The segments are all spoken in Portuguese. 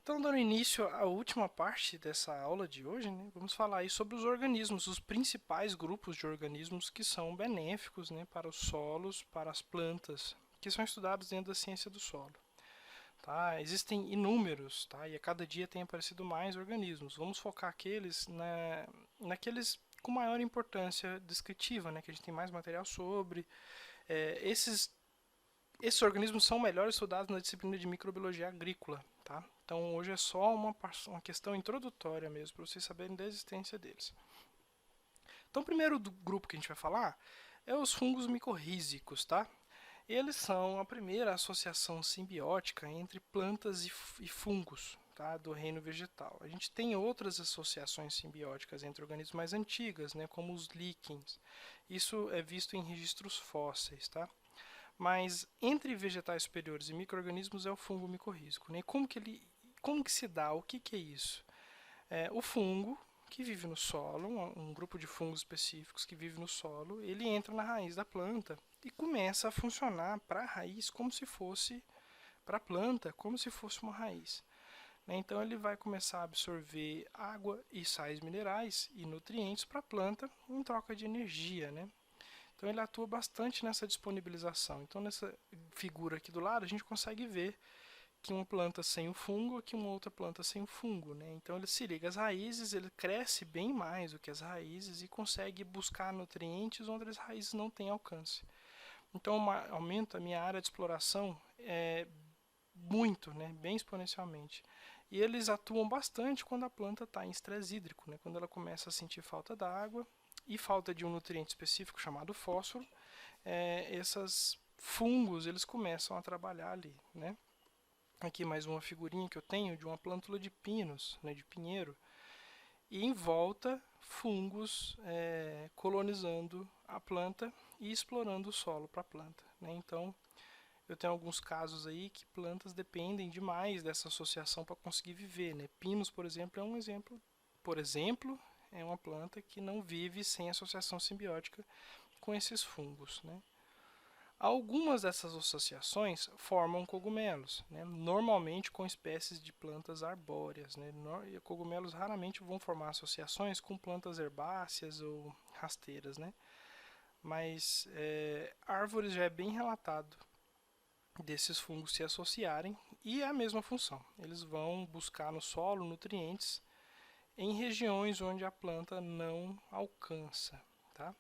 Então, dando início à última parte dessa aula de hoje, né, vamos falar aí sobre os organismos, os principais grupos de organismos que são benéficos, né, para os solos, para as plantas, que são estudados dentro da ciência do solo. Tá? Existem inúmeros, tá? E a cada dia tem aparecido mais organismos. Vamos focar naqueles com maior importância descritiva, né, que a gente tem mais material sobre. Esses organismos são melhor estudados na disciplina de microbiologia agrícola. Tá? Então hoje é só uma questão introdutória mesmo, para vocês saberem da existência deles. Então o primeiro grupo que a gente vai falar é os fungos micorrízicos. Tá? Eles são a primeira associação simbiótica entre plantas e fungos, tá, do reino vegetal. A gente tem outras associações simbióticas entre organismos mais antigas, né, como os líquens. Isso é visto em registros fósseis. Tá? Mas entre vegetais superiores e micro-organismos é o fungo micorrízico. Né? Como que se dá? O que é isso? O fungo, que vive no solo, um grupo de fungos específicos que vive no solo, ele entra na raiz da planta e começa a funcionar para a raiz como se fosse, para a planta, como se fosse uma raiz. Então ele vai começar a absorver água e sais minerais e nutrientes para a planta em troca de energia, né? Então ele atua bastante nessa disponibilização. Então nessa figura aqui do lado a gente consegue ver que uma planta sem o fungo, que uma outra planta sem o fungo, né? Então ele se liga às raízes, ele cresce bem mais do que as raízes e consegue buscar nutrientes onde as raízes não têm alcance. Então aumenta a minha área de exploração muito, né? Bem exponencialmente. E eles atuam bastante quando a planta está em estresse hídrico, né? Quando ela começa a sentir falta d'água e falta de um nutriente específico chamado fósforo, esses fungos eles começam a trabalhar ali, né? Aqui mais uma figurinha que eu tenho de uma plântula de pinos, né, de pinheiro, e em volta fungos colonizando a planta e explorando o solo para a planta. Né? Então eu tenho alguns casos aí que plantas dependem demais dessa associação para conseguir viver. Né? Pinos, por exemplo, é um exemplo. Por exemplo, é uma planta que não vive sem associação simbiótica com esses fungos. Né? Algumas dessas associações formam cogumelos, né? Normalmente com espécies de plantas arbóreas. Né? Cogumelos raramente vão formar associações com plantas herbáceas ou rasteiras. Né? Mas árvores já é bem relatado desses fungos se associarem e é a mesma função. Eles vão buscar no solo nutrientes em regiões onde a planta não alcança. Tá?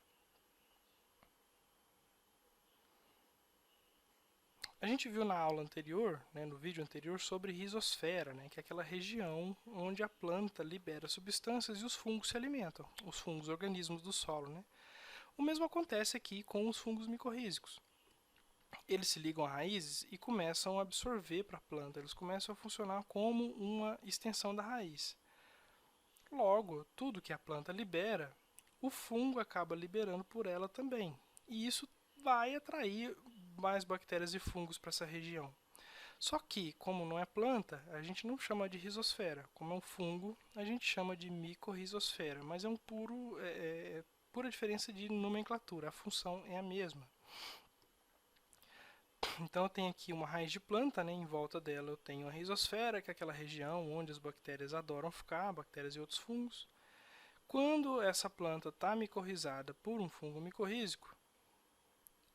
A gente viu na aula anterior, né, no vídeo anterior, sobre rizosfera, né, que é aquela região onde a planta libera substâncias e os fungos se alimentam, os fungos organismos do solo. Né. O mesmo acontece aqui com os fungos micorrízicos. Eles se ligam a raízes e começam a absorver para a planta, eles começam a funcionar como uma extensão da raiz. Logo, tudo que a planta libera, o fungo acaba liberando por ela também. E isso vai atrair mais bactérias e fungos para essa região. Só que, como não é planta, a gente não chama de rizosfera. Como é um fungo, a gente chama de micorrizosfera. Mas é pura diferença de nomenclatura. A função é a mesma. Então eu tenho aqui uma raiz de planta, né? Em volta dela eu tenho a rizosfera, que é aquela região onde as bactérias adoram ficar, bactérias e outros fungos. Quando essa planta está micorrizada por um fungo micorrízico,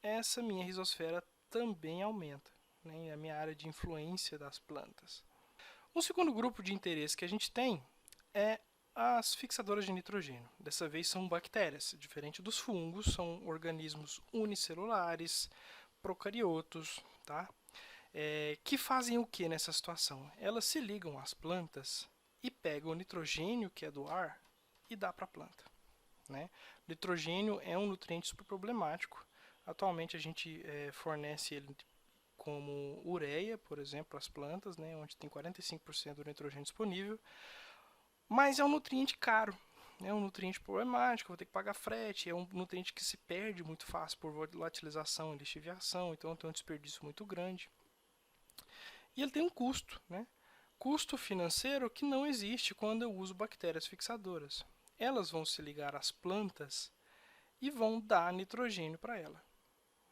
essa minha rizosfera também aumenta, né, a minha área de influência das plantas. Um segundo grupo de interesse que a gente tem é as fixadoras de nitrogênio. Dessa vez são bactérias, diferente dos fungos, são organismos unicelulares, procariotos, tá? Que fazem o que nessa situação? Elas se ligam às plantas e pegam o nitrogênio, que é do ar, e dá para a planta. Né? O nitrogênio é um nutriente super problemático. Atualmente a gente fornece ele como ureia, por exemplo, às plantas, né, onde tem 45% do nitrogênio disponível, mas é um nutriente caro, é um nutriente problemático, vou ter que pagar frete, é um nutriente que se perde muito fácil por volatilização e lixiviação, então tem um desperdício muito grande. E ele tem um custo, né? Custo financeiro que não existe quando eu uso bactérias fixadoras. elas vão se ligar às plantas e vão dar nitrogênio para ela,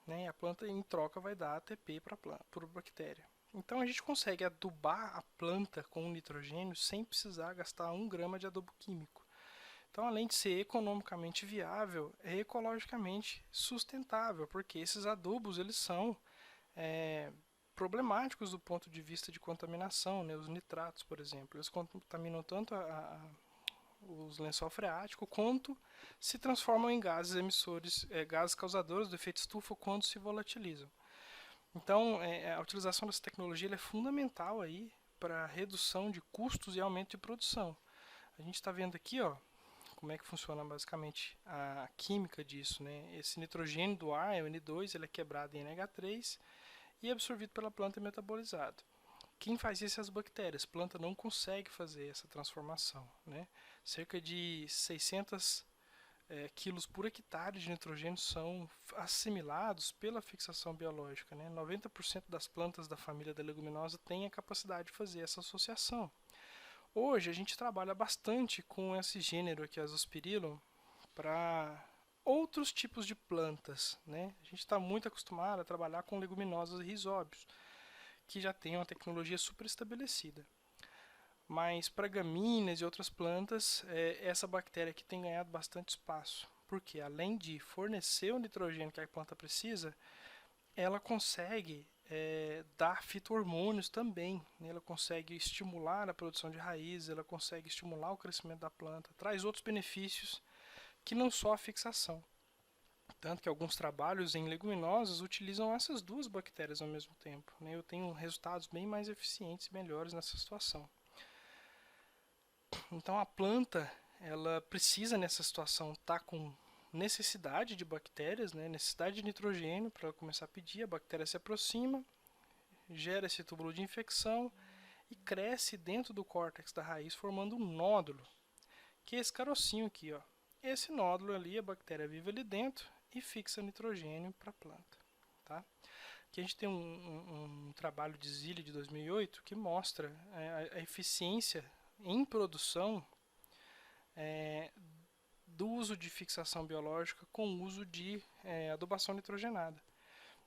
né? E a planta, em troca, vai dar ATP para a bactéria. Então a gente consegue adubar a planta com nitrogênio sem precisar gastar 1 grama de adubo químico. Então, além de ser economicamente viável, é ecologicamente sustentável, porque esses adubos eles são problemáticos do ponto de vista de contaminação, né? Os nitratos, por exemplo, eles contaminam tanto os lençol freático quanto se transformam em gases emissores, gases causadores do efeito estufa quando se volatilizam. Então, a utilização dessa tecnologia é fundamental aí para redução de custos e aumento de produção. A gente está vendo aqui, ó, como é que funciona basicamente a química disso, né? Esse nitrogênio do ar, o N2, ele é quebrado em NH3 e é absorvido pela planta e metabolizado. Quem faz isso é as bactérias. A planta não consegue fazer essa transformação, né? Cerca de 600 quilos por hectare de nitrogênio são assimilados pela fixação biológica, né? 90% das plantas da família da leguminosa têm a capacidade de fazer essa associação. Hoje a gente trabalha bastante com esse gênero aqui, Azospirillum, para outros tipos de plantas, né? A gente está muito acostumado a trabalhar com leguminosas e rhizóbios, que já têm uma tecnologia super estabelecida. Mas para gramíneas e outras plantas, essa bactéria aqui tem ganhado bastante espaço, porque além de fornecer o nitrogênio que a planta precisa, ela consegue dar fito-hormônios também, né? Ela consegue estimular a produção de raízes, ela consegue estimular o crescimento da planta, traz outros benefícios que não só a fixação. Tanto que alguns trabalhos em leguminosas utilizam essas duas bactérias ao mesmo tempo, né? Eu tenho resultados bem mais eficientes e melhores nessa situação. Então a planta, ela precisa nessa situação estar com necessidade de bactérias, né? Necessidade de nitrogênio para ela começar a pedir, a bactéria se aproxima, gera esse túbulo de infecção e cresce dentro do córtex da raiz formando um nódulo, que é esse carocinho aqui, ó. Esse nódulo ali, a bactéria vive ali dentro e fixa nitrogênio para a planta, tá? Aqui a gente tem um trabalho de Zille de 2008 que mostra a eficiência em produção do uso de fixação biológica com o uso de adubação nitrogenada.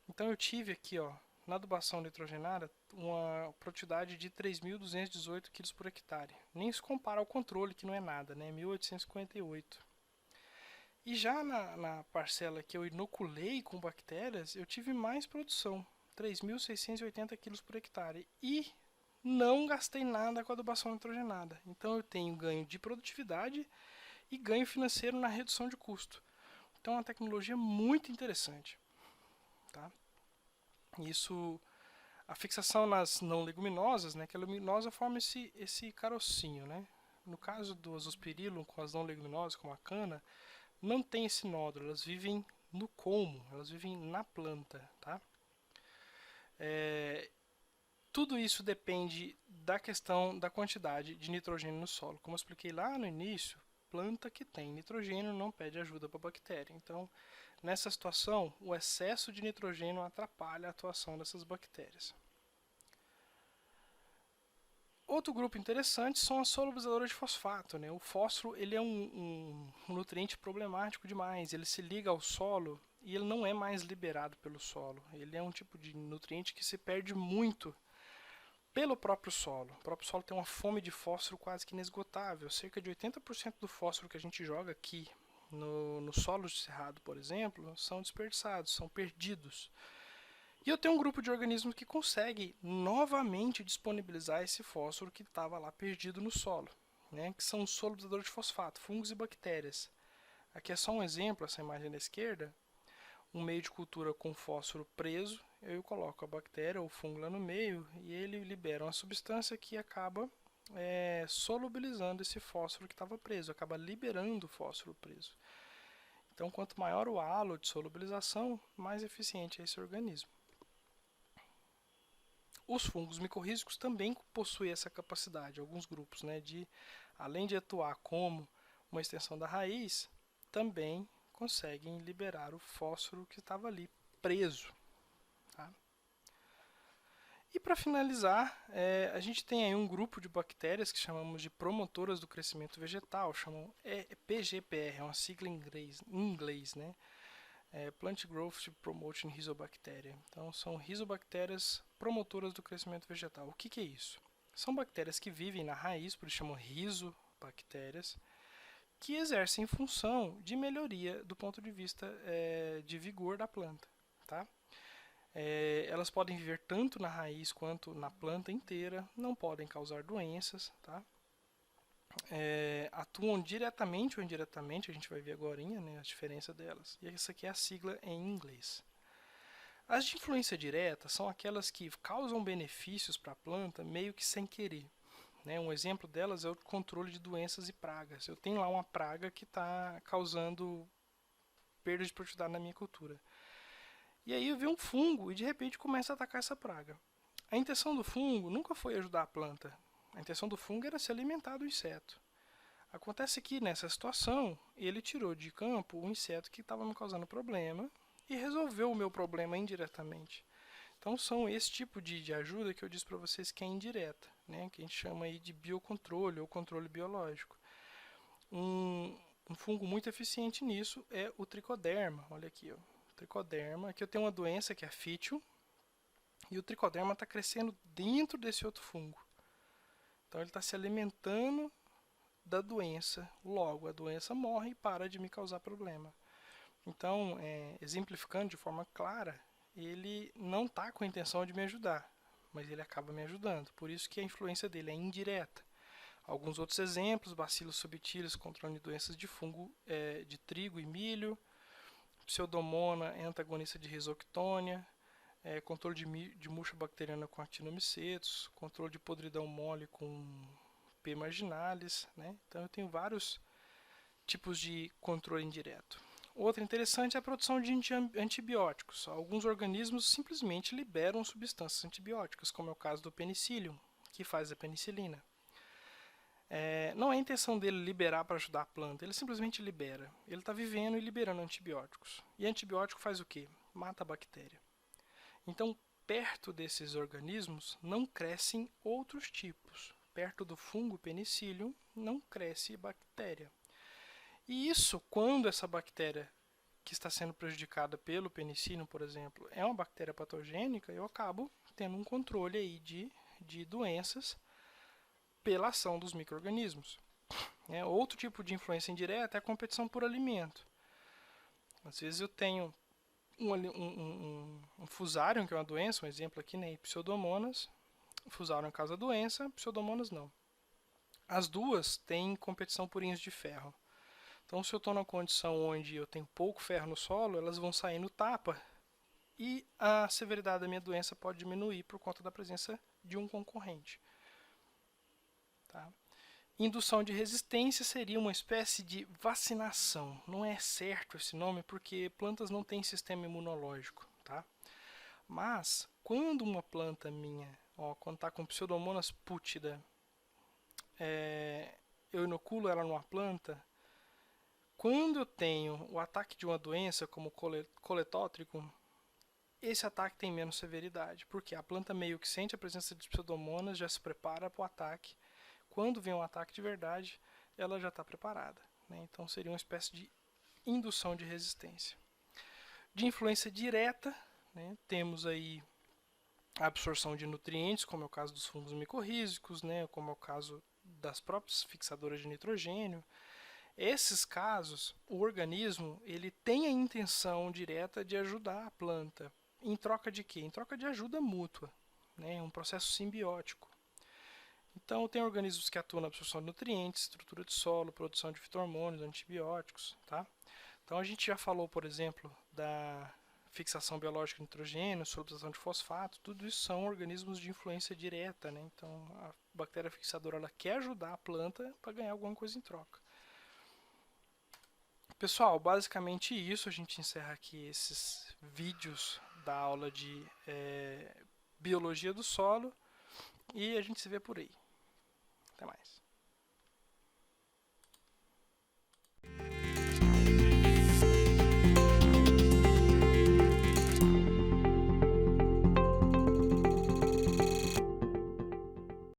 Então eu tive aqui, ó, na adubação nitrogenada, uma produtividade de 3.218 kg por hectare. Nem se compara ao controle, que não é nada, né? 1.858. E já na parcela que eu inoculei com bactérias, eu tive mais produção, 3.680 kg por hectare. E não gastei nada com adubação nitrogenada. Então eu tenho ganho de produtividade e ganho financeiro na redução de custo. Então é uma tecnologia muito interessante, tá? Isso, a fixação nas não leguminosas, né, que a leguminosa forma esse carocinho, né? No caso do Azospirillum com as não leguminosas, como a cana, não tem esse nódulo, elas vivem no colmo, elas vivem na planta, tá? Tudo isso depende da questão da quantidade de nitrogênio no solo. Como eu expliquei lá no início, planta que tem nitrogênio não pede ajuda para a bactéria. Então, nessa situação, o excesso de nitrogênio atrapalha a atuação dessas bactérias. Outro grupo interessante são as solubilizadoras de fosfato, né? O fósforo ele é um nutriente problemático demais. Ele se liga ao solo e ele não é mais liberado pelo solo. Ele é um tipo de nutriente que se perde muito pelo próprio solo. O próprio solo tem uma fome de fósforo quase que inesgotável. Cerca de 80% do fósforo que a gente joga aqui no solo de cerrado, por exemplo, são desperdiçados, são perdidos. E eu tenho um grupo de organismos que consegue novamente disponibilizar esse fósforo que estava lá perdido no solo, né? Que são os solubilizadores de fosfato, fungos e bactérias. Aqui é só um exemplo, essa imagem da esquerda, um meio de cultura com fósforo preso, eu coloco a bactéria ou fungo lá no meio e ele libera uma substância que acaba solubilizando esse fósforo que estava preso, acaba liberando o fósforo preso. Então, quanto maior o halo de solubilização, mais eficiente é esse organismo. Os fungos micorrízicos também possuem essa capacidade, alguns grupos, né, de, além de atuar como uma extensão da raiz, também conseguem liberar o fósforo que estava ali preso. Tá? E para finalizar, a gente tem aí um grupo de bactérias que chamamos de promotoras do crescimento vegetal, chamam PGPR, é uma sigla em inglês, né? Plant Growth Promoting Rhizobacteria. Então, são rizobactérias promotoras do crescimento vegetal. O que é isso? São bactérias que vivem na raiz, por isso chamam rizobactérias, que exercem função de melhoria do ponto de vista de vigor da planta, tá? Elas podem viver tanto na raiz quanto na planta inteira, não podem causar doenças, tá? Atuam diretamente ou indiretamente, a gente vai ver agora, né, a diferença delas. E essa aqui é a sigla em inglês. As de influência direta são aquelas que causam benefícios para a planta meio que sem querer. Né? Um exemplo delas é o controle de doenças e pragas. Eu tenho lá uma praga que está causando perda de produtividade na minha cultura. E aí eu vi um fungo e de repente começa a atacar essa praga. A intenção do fungo nunca foi ajudar a planta. A intenção do fungo era se alimentar do inseto. Acontece que nessa situação ele tirou de campo o inseto que estava me causando problema e resolveu o meu problema indiretamente. Então são esse tipo de ajuda que eu disse para vocês que é indireta, né? Que a gente chama aí de biocontrole ou controle biológico. Um fungo muito eficiente nisso é o tricoderma. Olha aqui, ó. Tricoderma. Aqui eu tenho uma doença que é a fítio e o tricoderma está crescendo dentro desse outro fungo. Então ele está se alimentando da doença. Logo, a doença morre e para de me causar problema. Então, exemplificando de forma clara, ele não está com a intenção de me ajudar, mas ele acaba me ajudando. Por isso que a influência dele é indireta. Alguns outros exemplos: bacilos subtilis, controle de doenças de fungo de trigo e milho; Pseudomonas, antagonista de Rhizoctonia; controle de murcha bacteriana com actinomicetos; controle de podridão mole com P. marginalis, né? Então eu tenho vários tipos de controle indireto. Outra interessante é a produção de antibióticos. Alguns organismos simplesmente liberam substâncias antibióticas, como é o caso do penicillium, que faz a penicilina. Não é a intenção dele liberar para ajudar a planta, ele simplesmente libera. Ele está vivendo e liberando antibióticos. E antibiótico faz o quê? Mata a bactéria. Então, perto desses organismos não crescem outros tipos. Perto do fungo penicillium não cresce bactéria. E isso, quando essa bactéria que está sendo prejudicada pelo penicillium, por exemplo, é uma bactéria patogênica, eu acabo tendo um controle aí de doenças pela ação dos micro-organismos. Outro tipo de influência indireta é a competição por alimento. Às vezes eu tenho um fusário, que é uma doença, um exemplo aqui, né, Pseudomonas. Fusário causa doença, Pseudomonas não. As duas têm competição por íons de ferro. Então, se eu estou numa condição onde eu tenho pouco ferro no solo, elas vão sair no tapa e a severidade da minha doença pode diminuir por conta da presença de um concorrente. Tá? Indução de resistência seria uma espécie de vacinação. Não é certo esse nome porque plantas não têm sistema imunológico. Tá? Mas, quando uma planta minha, quando está com Pseudomonas pútida, eu inoculo ela numa planta. Quando eu tenho o ataque de uma doença, como coletótrico, esse ataque tem menos severidade, porque a planta meio que sente a presença de Pseudomonas, já se prepara para o ataque. Quando vem um ataque de verdade, ela já está preparada. Né? Então seria uma espécie de indução de resistência. De influência direta, né, temos aí a absorção de nutrientes, como é o caso dos fungos micorrízicos, né, como é o caso das próprias fixadoras de nitrogênio. Esses casos, o organismo ele tem a intenção direta de ajudar a planta. Em troca de quê? Em troca de ajuda mútua. Né? Um processo simbiótico. Então, tem organismos que atuam na absorção de nutrientes, estrutura de solo, produção de fitohormônios, antibióticos. Tá? Então, a gente já falou, por exemplo, da fixação biológica de nitrogênio, solubilização de fosfato. Tudo isso são organismos de influência direta. Né? Então, a bactéria fixadora ela quer ajudar a planta para ganhar alguma coisa em troca. Pessoal, basicamente isso. A gente encerra aqui esses vídeos da aula de biologia do solo e a gente se vê por aí. Até mais.